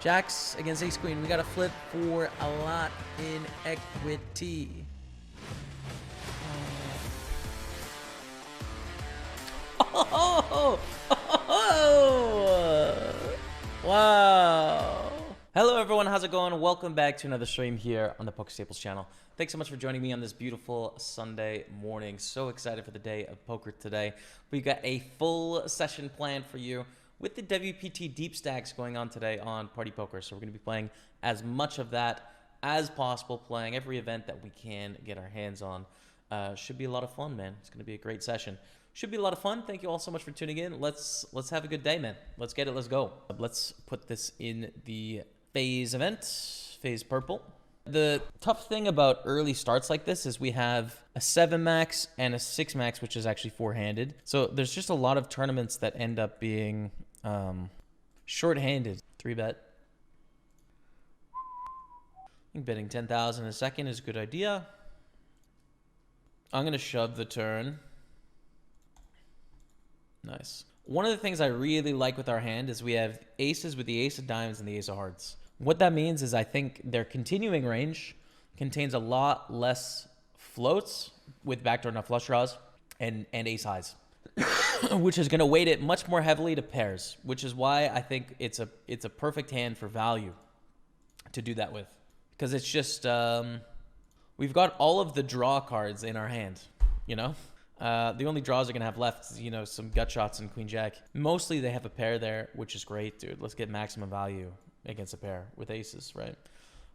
Jacks against ace queen. We got to flip for a lot in equity. Oh, wow. Hello everyone, how's it going? Welcome back to another stream here on the PokerStaples channel. Thanks so much for joining me on this beautiful Sunday morning. So excited for the day of poker today. We got a full session planned for you with the WPT Deepstacks going on today on Party Poker. So we're going to be playing as much of that as possible, playing every event that we can get our hands on. Should be a lot of fun, man. It's going to be a great session. Should be a lot of fun. Thank you all so much for tuning in. Let's have a good day, man. Let's get it. Let's go. Let's put this in the phase event, phase purple. The tough thing about early starts like this is we have a 7 max and a 6 max, which is actually four-handed. So there's just a lot of tournaments that end up being short-handed. 3-bet. I think betting 10,000 a second is a good idea. I'm going to shove the turn. Nice. One of the things I really like with our hand is we have aces with the ace of diamonds and the ace of hearts. What that means is I think their continuing range contains a lot less floats with backdoor nut flush draws and ace highs, which is going to weight it much more heavily to pairs, which is why I think it's a perfect hand for value to do that with, because it's just we've got all of the draw cards in our hand, you know. The only draws are going to have left is, you know, some gut shots and queen jack. Mostly they have a pair there, which is great, dude. Let's get maximum value against a pair with aces, right?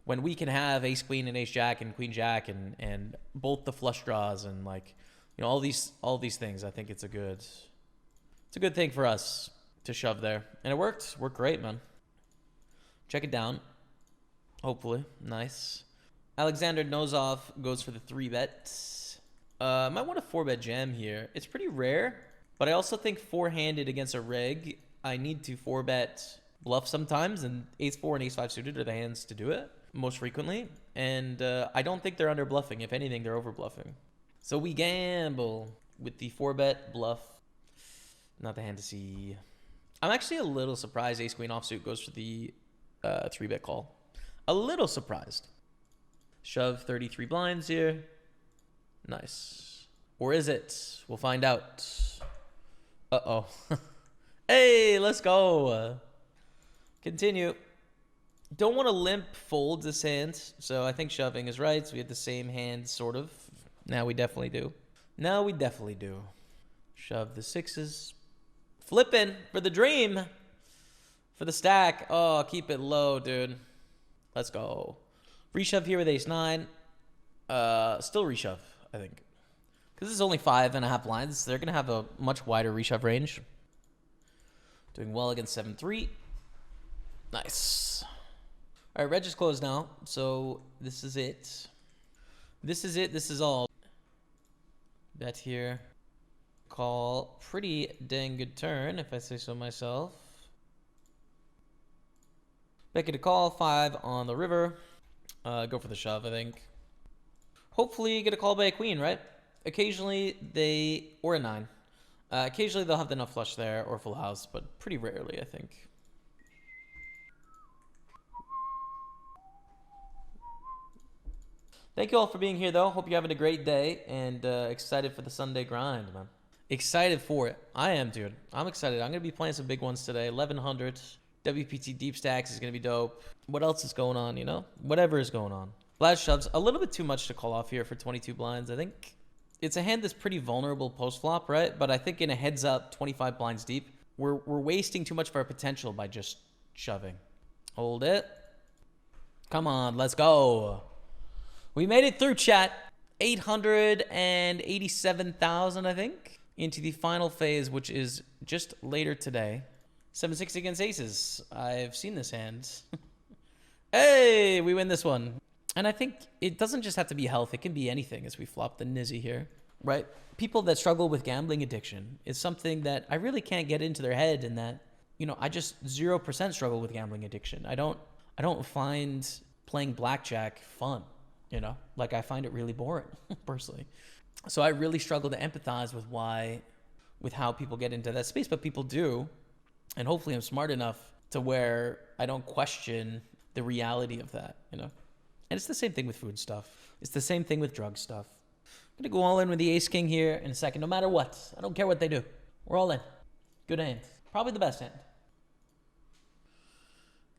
When we can have ace queen and ace jack and queen jack and both the flush draws and, like, you know, all these things, I think it's a good thing for us to shove there. And it worked great, man. Check it down. Hopefully. Nice. Alexander Nozov goes for the 3-bet. Might want a 4-bet jam here. It's pretty rare, but I also think four-handed against a reg, I need to 4-bet bluff sometimes, and ace-4 and ace-5 suited are the hands to do it most frequently. And I don't think they're under bluffing. If anything, they're over bluffing. So we gamble with the 4-bet bluff. Not the hand to see. I'm actually a little surprised ace-queen offsuit goes for the 3-bet call. A little surprised. Shove 33 blinds here. Nice. Or is it? We'll find out. Uh-oh. Hey, let's go. Continue. Don't want to limp fold this hand, so I think shoving is right. So we have the same hand, sort of. Now we definitely do. Now we definitely do. Shove the 6s. Flipping for the dream. For the stack. Oh, keep it low, dude. Let's go. Reshove here with ace-9. Still reshove, I think. Because this is only 5.5 blinds. They're going to have a much wider reshove range. Doing well against 7-3. Nice. All right, reg is closed now. So this is it. This is it. This is all. Bet here. Call. Pretty dang good turn, if I say so myself. Becky to call. 5 on the river. Go for the shove, I think. Hopefully get a call by a queen, right? Occasionally they, or a 9. Occasionally they'll have the nut flush there or full house, but pretty rarely, I think. Thank you all for being here, though. Hope you're having a great day and excited for the Sunday grind, man. Excited for it. I am, dude. I'm excited. I'm going to be playing some big ones today. 1100. WPT Deepstacks is going to be dope. What else is going on, you know? Whatever is going on. Flash shoves. A little bit too much to call off here for 22 blinds. I think it's a hand that's pretty vulnerable post-flop, right? But I think in a heads-up, 25 blinds deep, we're wasting too much of our potential by just shoving. Hold it. Come on, let's go. We made it through, chat. 887,000, I think, into the final phase, which is just later today. 7-6 against aces. I've seen this hand. Hey, we win this one. And I think it doesn't just have to be health. It can be anything as we flop the Nizzy here, right? People that struggle with gambling addiction is something that I really can't get into their head, and that, you know, I just 0% struggle with gambling addiction. I don't find playing blackjack fun, you know? Like, I find it really boring, personally. So I really struggle to empathize with how people get into that space, but people do. And hopefully I'm smart enough to where I don't question the reality of that, you know? And it's the same thing with food stuff. It's the same thing with drug stuff. I'm going to go all in with the ace king here in a second, no matter what. I don't care what they do. We're all in. Good hand. Probably the best hand.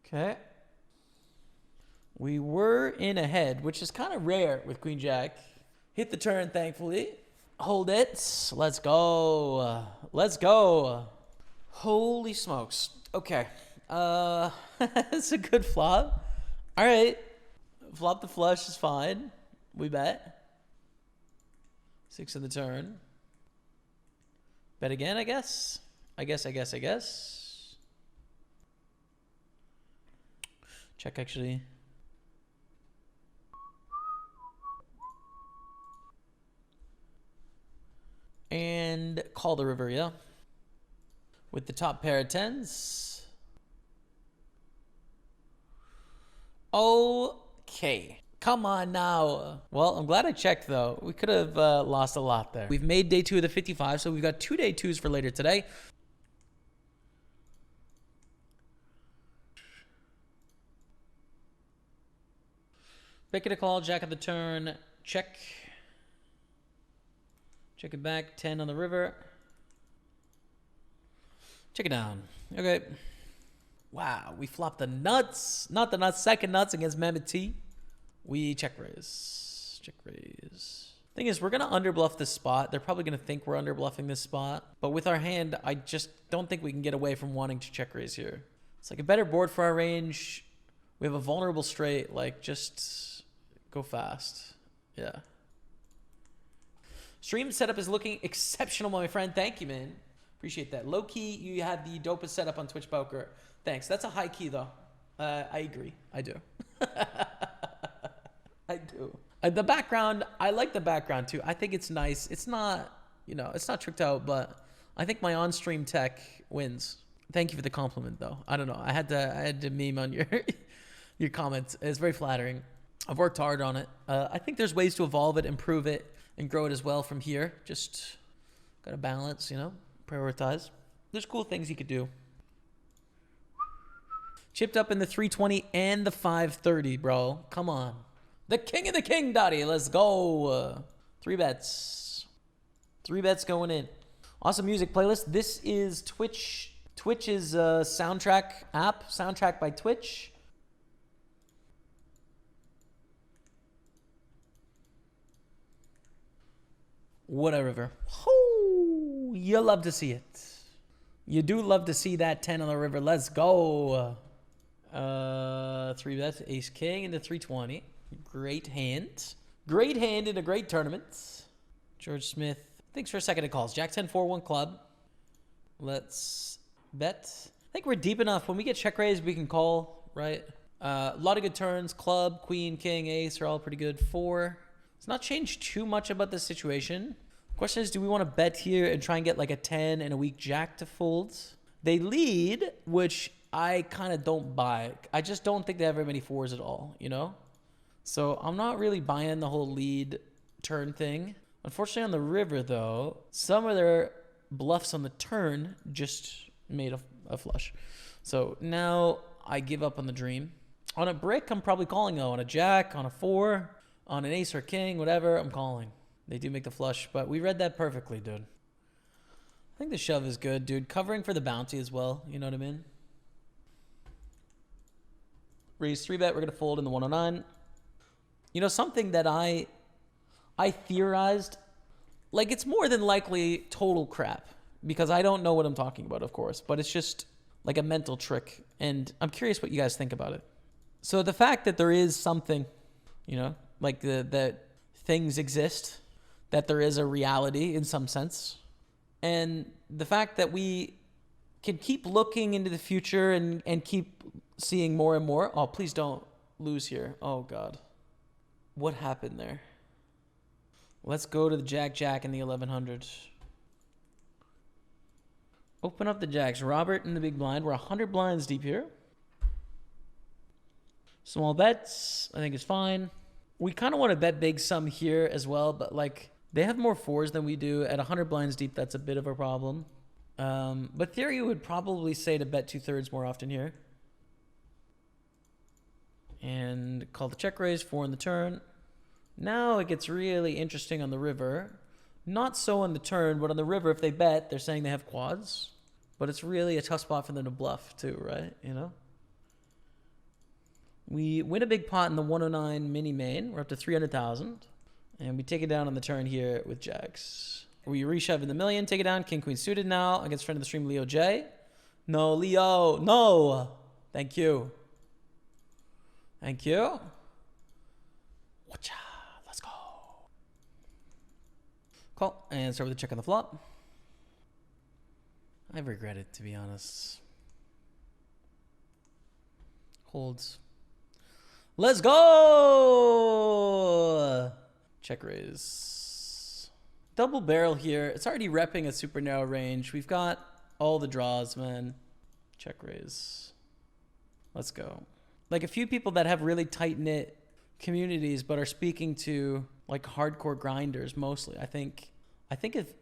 Okay. We were in ahead, which is kind of rare with queen jack. Hit the turn, thankfully. Hold it. Let's go. Let's go. Holy smokes. Okay. It's a good flop. All right. Flop the flush is fine. We bet. 6 in the turn. Bet again, I guess. I guess. Check, actually. And call the river, yeah. With the top pair of tens. Okay. Come on now. Well, I'm glad I checked, though. We could have lost a lot there. We've made day 2 of the 55, so we've got 2 day 2s for later today. Pick it a call, jack at the turn, check. Check it back, 10 on the river. Check it down. Okay. Wow, we flopped the nuts. Not the nuts, second nuts against Mammoth T. We check raise. Check raise. Thing is, we're going to underbluff this spot. They're probably going to think we're underbluffing this spot. But with our hand, I just don't think we can get away from wanting to check raise here. It's like a better board for our range. We have a vulnerable straight. Like, just go fast. Yeah. Stream setup is looking exceptional, my friend. Thank you, man. Appreciate that. Low key, you had the dopest setup on Twitch Poker. Thanks. That's a high key, though. I agree. I do. I do. The background, I like the background, too. I think it's nice. It's not, you know, it's not tricked out, but I think my on-stream tech wins. Thank you for the compliment, though. I don't know. I had to meme on your comments. It's very flattering. I've worked hard on it. I think there's ways to evolve it, improve it, and grow it as well from here. Just got to balance, you know, prioritize. There's cool things you could do. Chipped up in the 320 and the 530, bro. Come on. The king of the king, Dottie. Let's go. 3 bets. 3 bets going in. Awesome music playlist. This is Twitch's soundtrack app. Soundtrack by Twitch. Whatever. Oh, you love to see it. You do love to see that 10 on the river. Let's go. 3 bets. Ace king into 320. Great hand. Great hand in a great tournament. George Smith. Thanks for a second it calls. Jack 10 4-1 club. Let's bet. I think we're deep enough. When we get check raise, we can call, right? A lot of good turns. Club, queen, king, ace are all pretty good. 4. It's not changed too much about this situation. Question is, do we want to bet here and try and get like a 10 and a weak jack to fold? They lead, which I kind of don't buy. I just don't think they have very many 4s at all, you know? So I'm not really buying the whole lead turn thing. Unfortunately, on the river, though, some of their bluffs on the turn just made a flush. So now I give up on the dream. On a brick, I'm probably calling, though. On a jack, on a 4, on an ace or king, whatever, I'm calling. They do make the flush, but we read that perfectly, dude. I think the shove is good, dude. Covering for the bounty as well, you know what I mean? Raise 3 bet, we're going to fold in the 109. You know, something that I theorized, like it's more than likely total crap because I don't know what I'm talking about, of course, but it's just like a mental trick. And I'm curious what you guys think about it. So the fact that there is something, you know, like that things exist, that there is a reality in some sense, and the fact that we can keep looking into the future and keep seeing more and more. Oh, please don't lose here. Oh, God. What happened there? Let's go to the Jack in the 1100. Open up the jacks. Robert in the big blind. We're 100 blinds deep here. Small bets, I think is fine. We kind of want to bet big some here as well, but like they have more 4s than we do. At 100 blinds deep, that's a bit of a problem. But theory would probably say to bet 2/3 more often here. And call the check raise, 4 on the turn. Now it gets really interesting on the river. Not so on the turn, but on the river, if they bet, they're saying they have quads. But it's really a tough spot for them to bluff too, right? You know? We win a big pot in the 109 mini main. We're up to 300,000. And we take it down on the turn here with jacks. We reshove in the million, take it down. King, queen suited now against friend of the stream, Leo J. No, Leo. No. Thank you. Thank you. Watcha. Let's go. Call. And start with a check on the flop. I regret it, to be honest. Holds. Let's go! Check raise. Double barrel here. It's already repping a super narrow range. We've got all the draws, man. Check raise. Let's go. Like a few people that have really tight-knit communities but are speaking to like hardcore grinders mostly. I think if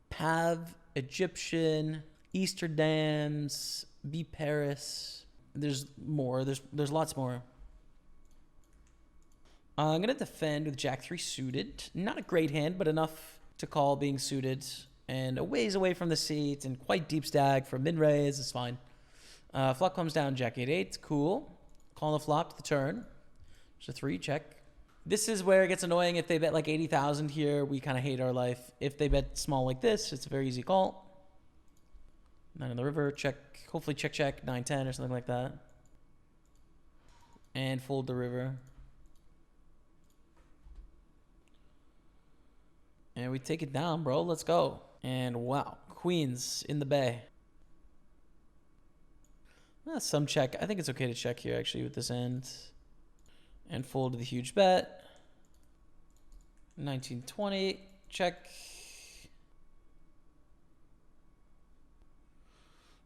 Pav, Egyptian, Easter Dams, B Paris, there's more. There's lots more. I'm going to defend with Jack 3 suited. Not a great hand, but enough to call being suited. And a ways away from the seat and quite deep stack for mid-raise. It's fine. Flop comes down, Jack 8-8. Cool. Call the flop to the turn. There's a 3, check. This is where it gets annoying. If they bet like 80,000 here, we kind of hate our life. If they bet small like this, it's a very easy call. 9 on the river, check. Hopefully check, check. 9-10 or something like that. And fold the river. And we take it down, bro. Let's go. And wow. Queens in the bay. Some check. I think it's okay to check here, actually, with this end. And fold to the huge bet. 19-20. Check.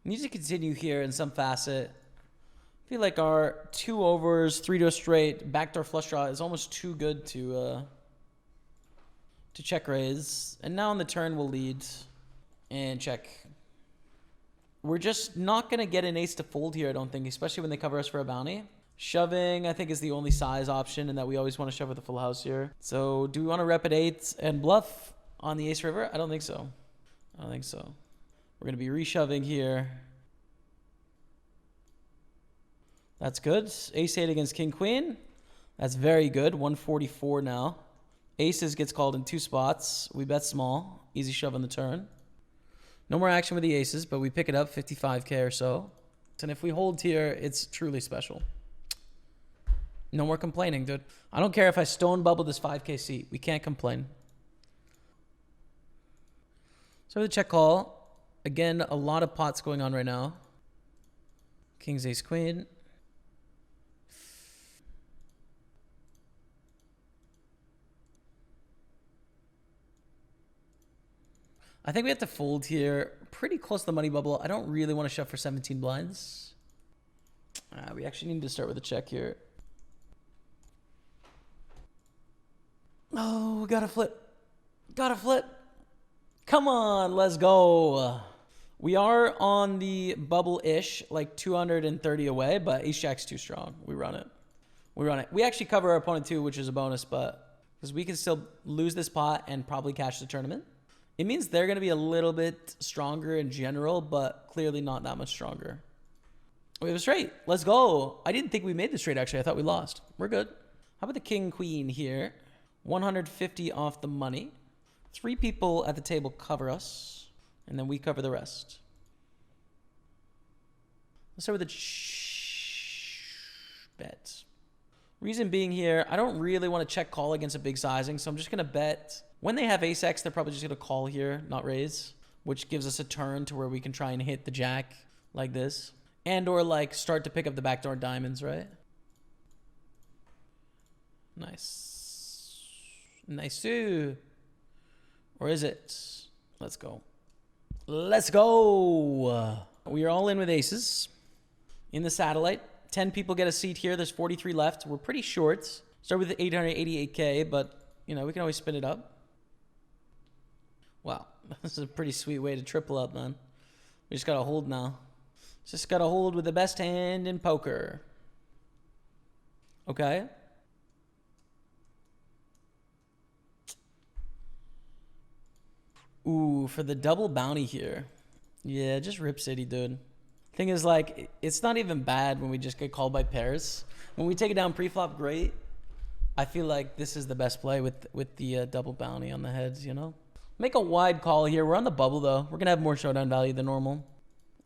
Need to continue here in some facet. I feel like our 2 overs, 3 to a straight, backdoor flush draw is almost too good to check raise. And now on the turn we'll lead and check. We're just not going to get an ace to fold here, I don't think, especially when they cover us for a bounty. Shoving, I think, is the only size option, and that we always want to shove with a full house here. So do we want to rep at 8 and bluff on the ace river? I don't think so. I don't think so. We're going to be reshoving here. That's good. Ace 8 against king queen. That's very good. 144 now. Aces gets called in 2 spots. We bet small. Easy shove on the turn. No more action with the aces, but we pick it up 55K or so. And if we hold here, it's truly special. No more complaining, dude. I don't care if I stone bubble this 5K seat. We can't complain. So the check call. Again, a lot of pots going on right now. King's ace queen. I think we have to fold here. Pretty close to the money bubble. I don't really want to shove for 17 blinds. We actually need to start with a check here. Oh, gotta flip. Gotta flip. Come on, let's go. We are on the bubble-ish, like 230 away, but ace-jack's too strong. We run it. We run it. We actually cover our opponent too, which is a bonus, but because we can still lose this pot and probably cash the tournament. It means they're going to be a little bit stronger in general, but clearly not that much stronger. We have a straight. Let's go. I didn't think we made the straight, actually. I thought we lost. We're good. How about the king queen here? 150 off the money. 3 people at the table cover us, and then we cover the rest. Let's start with the bet. Reason being here, I don't really want to check call against a big sizing, so I'm just going to bet. When they have ace-x, they're probably just going to call here, not raise, which gives us a turn to where we can try and hit the jack like this. And or like start to pick up the backdoor diamonds, right? Nice. Nice too. Or is it? Let's go. Let's go. We are all in with aces in the satellite. 10 people get a seat here. There's 43 left. We're pretty short. Start with 888K, but you know, we can always spin it up. Wow, this is a pretty sweet way to triple up, man. We just got to hold now. Just got to hold with the best hand in poker. Okay. Ooh, for the double bounty here. Yeah, just Rip City, dude. Thing is, like, it's not even bad when we just get called by pairs. When we take it down pre-flop, great. I feel like this is the best play with the double bounty on the heads, you know? Make a wide call here. We're on the bubble, though. We're going to have more showdown value than normal.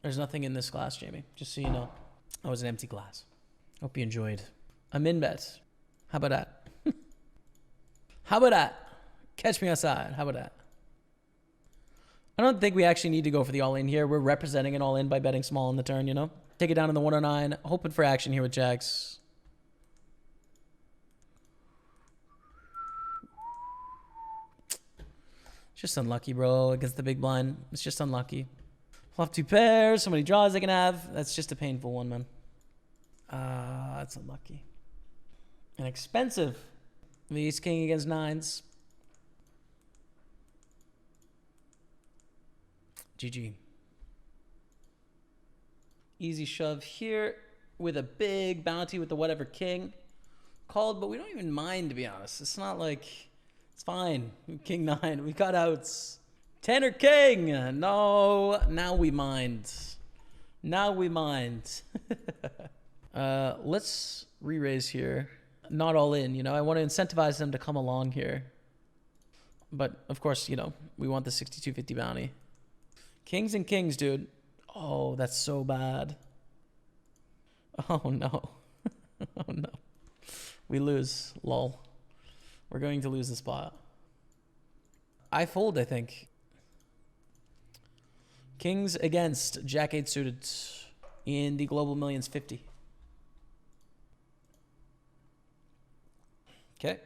There's nothing in this glass, Jamie. Just so you know. That was an empty glass. Hope you enjoyed. A min bet. How about that? How about that? Catch me outside. How about that? I don't think we actually need to go for the all-in here. We're representing an all-in by betting small on the turn, you know? Take it down in the 109. Hoping for action here with jacks. Just unlucky, bro, against the big blind. It's just unlucky. Flop 2 pairs. So many draws they can have. That's just a painful one, man. That's unlucky. And expensive. The ace king against nines. GG. Easy shove here with a big bounty with the whatever king. Called, but we don't even mind, to be honest. It's not like... It's fine. King 9. We got outs. 10 or king. No. Now we mind. Now we mind. Let's re-raise here. Not all in, you know. I want to incentivize them to come along here. But, of course, you know, we want the 6250 bounty. Kings and kings, dude. Oh, that's so bad. Oh, no. Oh, no. We lose. Lol. We're going to lose the spot. I fold, I think. Kings against Jack 8 suited in the Global Millions 50. Okay.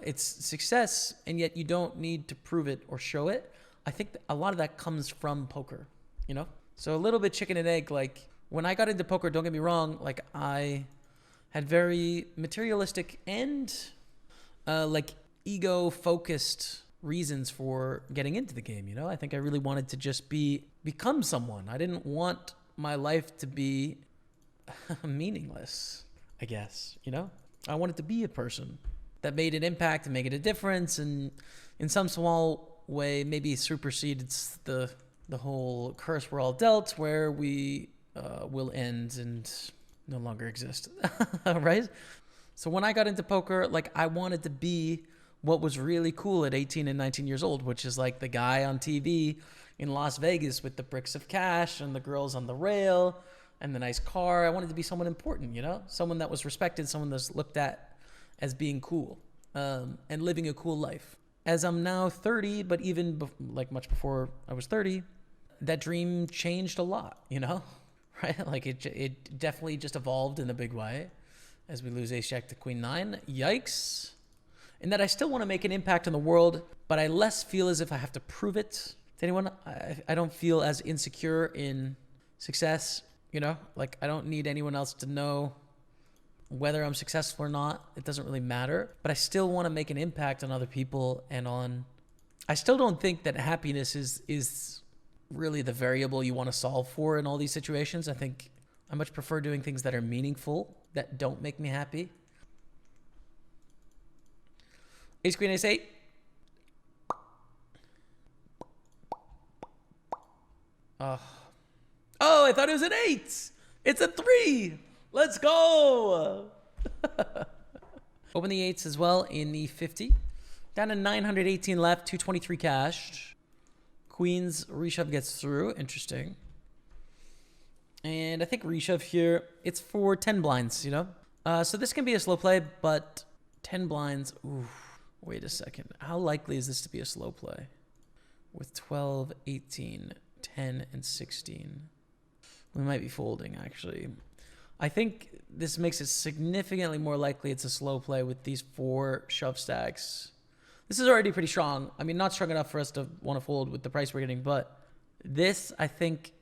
It's success, and yet you don't need to prove it or show it. I think a lot of that comes from poker, you know? So a little bit chicken and egg. Like, when I got into poker, don't get me wrong, like, I had very materialistic and... like ego-focused reasons for getting into the game, you know? I think I really wanted to just become someone. I didn't want my life to be meaningless, I guess, you know? I wanted to be a person that made an impact and make it a difference, and in some small way maybe superseded the whole curse we're all dealt, where we will end and no longer exist, right? So when I got into poker, like, I wanted to be what was really cool at 18 and 19 years old, which is like the guy on TV in Las Vegas with the bricks of cash and the girls on the rail and the nice car. I wanted to be someone important, you know? Someone that was respected, someone that's looked at as being cool, and living a cool life. As I'm now 30, but even like much before I was 30, that dream changed a lot, you know? Right? Like, it definitely just evolved in a big way. As we lose ace jack to queen 9. Yikes. And that I still want to make an impact on the world, but I less feel as if I have to prove it to anyone. I don't feel as insecure in success, you know? Like, I don't need anyone else to know whether I'm successful or not. It doesn't really matter. But I still want to make an impact on other people and on... I still don't think that happiness is really the variable you want to solve for in all these situations. I think I much prefer doing things that are meaningful, that don't make me happy. Ace, queen, ace, 8. Oh, I thought it was an 8. It's a 3. Let's go. Open the 8s as well in the 50. Down to 918 left, 223 cash. Queens reshove gets through. Interesting. And I think reshove here, it's for 10 blinds, you know? So this can be a slow play, but 10 blinds, ooh, wait a second. How likely is this to be a slow play? With 12, 18, 10, and 16. We might be folding, actually. I think this makes it significantly more likely it's a slow play with these 4 shove stacks. This is already pretty strong. I mean, not strong enough for us to want to fold with the price we're getting, but this, I think,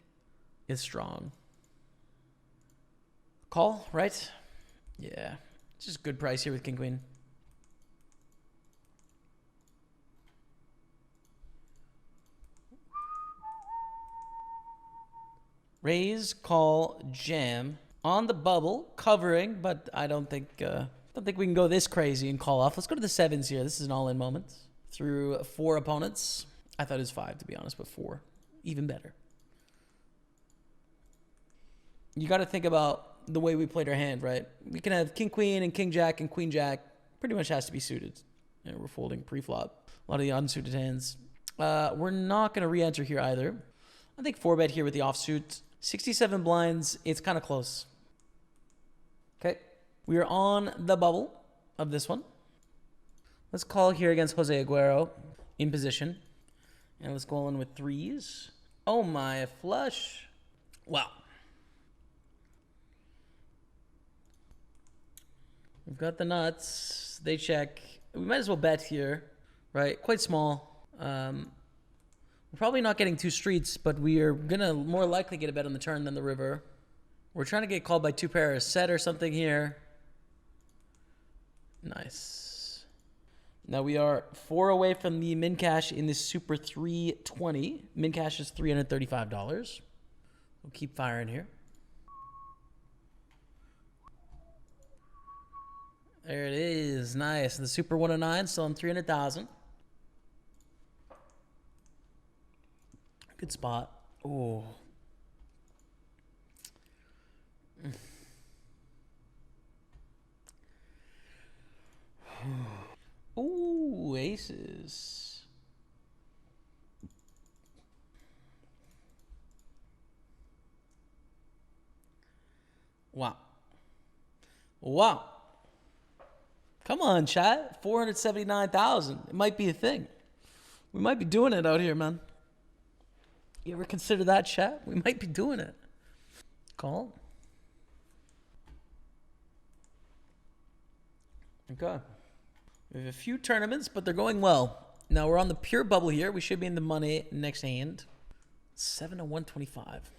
is strong. Call, right? Yeah. It's just good price here with king, queen. Raise, call, jam. On the bubble, covering, but I don't think we can go this crazy and call off. Let's go to the sevens here. This is an all-in moment. Through 4 opponents. I thought it was 5, to be honest, but 4. Even better. You got to think about the way we played our hand, right? We can have king, queen, and king, jack, and queen, jack. Pretty much has to be suited. And we're folding pre-flop. A lot of the unsuited hands. We're not going to re-enter here either. I think 4-bet here with the offsuit. 67 blinds. It's kind of close. Okay. We are on the bubble of this one. Let's call here against Jose Aguero in position. And let's go all in with 3s. Oh my, a flush. Wow. We've got the nuts. They check. We might as well bet here, right? Quite small. We're probably not getting 2 streets, but we are going to more likely get a bet on the turn than the river. We're trying to get called by 2 pairs. Set or something here. Nice. Now we are 4 away from the min cash in this Super 320. Min cash is $335. We'll keep firing here. There it is. Nice. The Super 109 still on 300,000. Good spot. Oh. Ooh, aces. Wow. Wow. Come on, chat. 479,000. It might be a thing. We might be doing it out here, man. You ever consider that, chat? We might be doing it. Call. Okay. We have a few tournaments, but they're going well. Now we're on the pure bubble here. We should be in the money next hand. 7 to 125.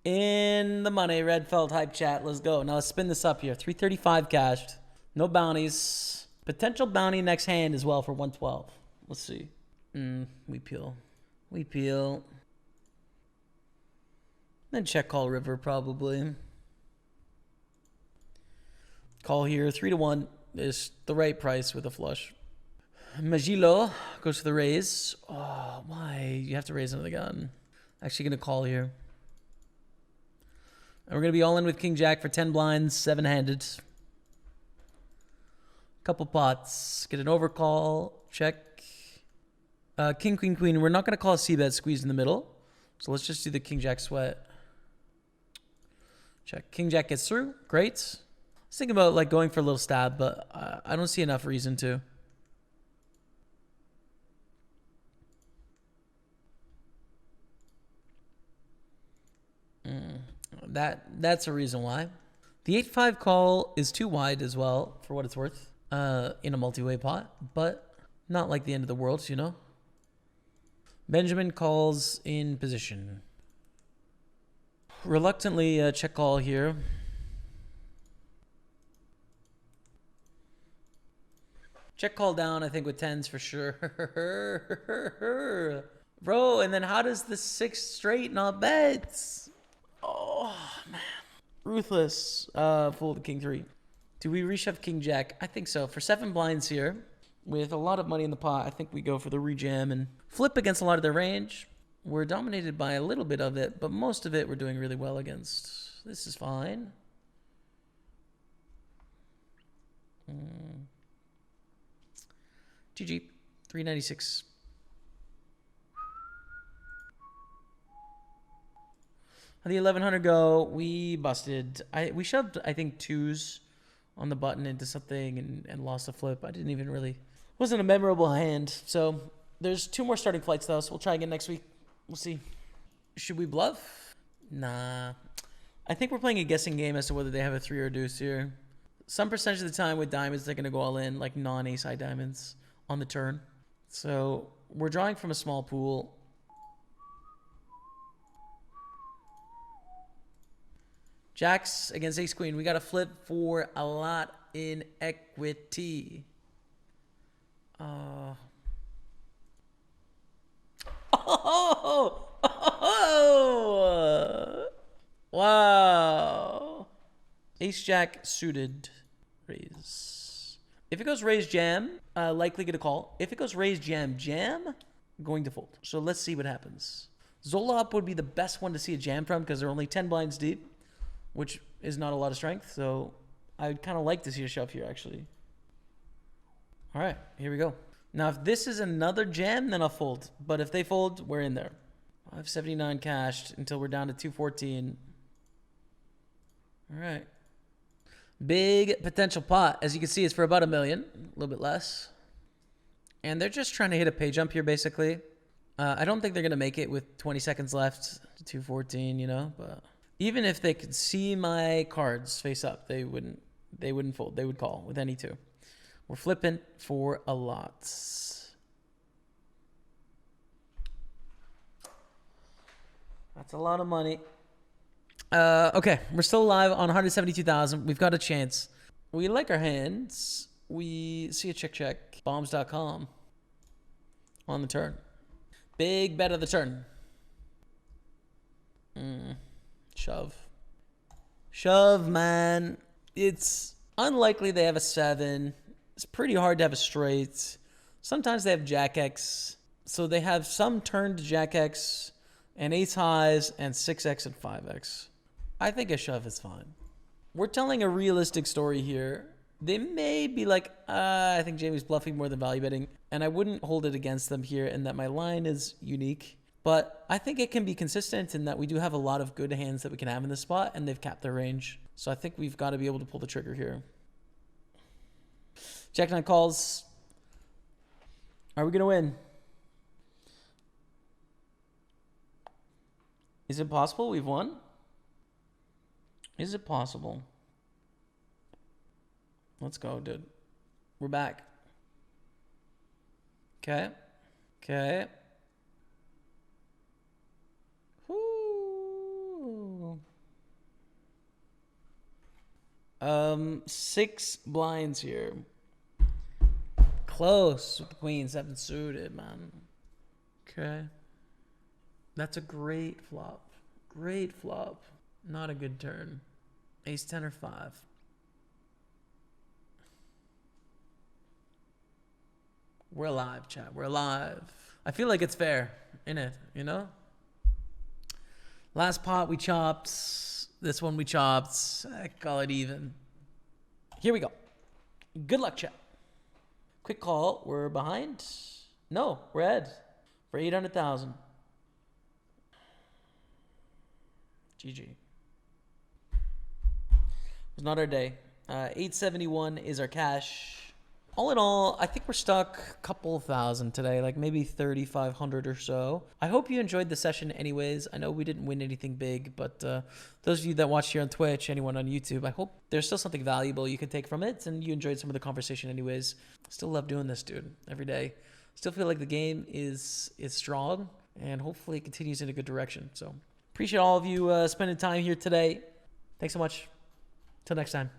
In the money, Redfeld hype chat. Let's go. Now let's spin this up here. 335 cashed. No bounties. Potential bounty next hand as well for 112. Let's see. We peel. We peel. Then check call river probably. Call here. 3 to 1 is the right price with a flush. Magilo goes for the raise. Oh, why? You have to raise another gun. Actually going to call here. And we're going to be all in with King Jack for 10 blinds, 7-handed. Couple pots. Get an overcall. Check. King, Queen, Queen. We're not going to call a C-bet squeeze in the middle. So let's just do the King Jack sweat. Check. King Jack gets through. Great. I was thinking about like going for a little stab, but I don't see enough reason to. That's a reason why. The 8-5 call is too wide as well, for what it's worth, in a multi-way pot, but not like the end of the world, you know? Benjamin calls in position. Reluctantly check call here. Check call down, I think, with 10s for sure. Bro, and then how does the 6 straight not bet? Oh, man. Ruthless. Fold the King 3. Do we reshove King Jack? I think so. For 7 blinds here, with a lot of money in the pot, I think we go for the rejam and flip against a lot of their range. We're dominated by a little bit of it, but most of it we're doing really well against. This is fine. GG. 396. On the 1100 go, we busted. We shoved, I think, 2s on the button into something and lost a flip. I didn't even really... Wasn't a memorable hand. So there's 2 more starting flights, though, so we'll try again next week. We'll see. Should we bluff? Nah. I think we're playing a guessing game as to whether they have a 3 or a deuce here. Some percentage of the time with diamonds, they're going to go all in, like non-ace high diamonds on the turn. So we're drawing from a small pool. Jacks against ace queen. We got to flip for a lot in equity. Oh, Wow. Ace jack suited. Raise. If it goes raise jam, likely get a call. If it goes raise jam jam, going to fold. So let's see what happens. Zola up would be the best one to see a jam from because they're only 10 blinds deep, which is not a lot of strength. So I'd kind of like to see a shove here, actually. All right, here we go. Now, if this is another jam, then I'll fold. But if they fold, we're in there. 579 cashed until we're down to 214. All right. Big potential pot. As you can see, it's for about $1 million, a little bit less. And they're just trying to hit a pay jump here, basically. I don't think they're going to make it with 20 seconds left to 214, you know. But even if they could see my cards face up, they wouldn't fold. They would call with any two. We're flipping for a lot. That's a lot of money. Okay, we're still alive on 172,000. We've got a chance. We like our hands. We see a check. Bombs.com on the turn. Big bet of the turn. Shove. Shove, man. It's unlikely they have a 7. It's pretty hard to have a straight. Sometimes they have Jack X. So they have some turned Jack X and ace highs and 6X and 5X. I think a shove is fine. We're telling a realistic story here. They may be like, I think Jamie's bluffing more than value betting, and I wouldn't hold it against them here in that my line is unique. But I think it can be consistent in that we do have a lot of good hands that we can have in this spot, and they've capped their range. So I think we've got to be able to pull the trigger here. Jack 9 calls. Are we going to win? Is it possible we've won? Is it possible? Let's go, dude. We're back. Okay. Okay. Woo. 6 blinds here. Close with the queen, 7 suited, man. Okay. That's a great flop. Great flop. Not a good turn. Ace 10 or 5. We're alive, chat. We're alive. I feel like it's fair, innit? You know? Last pot we chopped. This one we chopped. I call it even. Here we go. Good luck, chat. Quick call. We're behind. No, we're ahead for 800,000. GG. It was not our day. 871 is our cash. All in all, I think we're stuck a couple thousand today, like maybe 3,500 or so. I hope you enjoyed the session anyways. I know we didn't win anything big, but those of you that watch here on Twitch, anyone on YouTube, I hope there's still something valuable you can take from it and you enjoyed some of the conversation anyways. Still love doing this, dude, every day. Still feel like the game is strong and hopefully it continues in a good direction. So appreciate all of you spending time here today. Thanks so much. Till next time.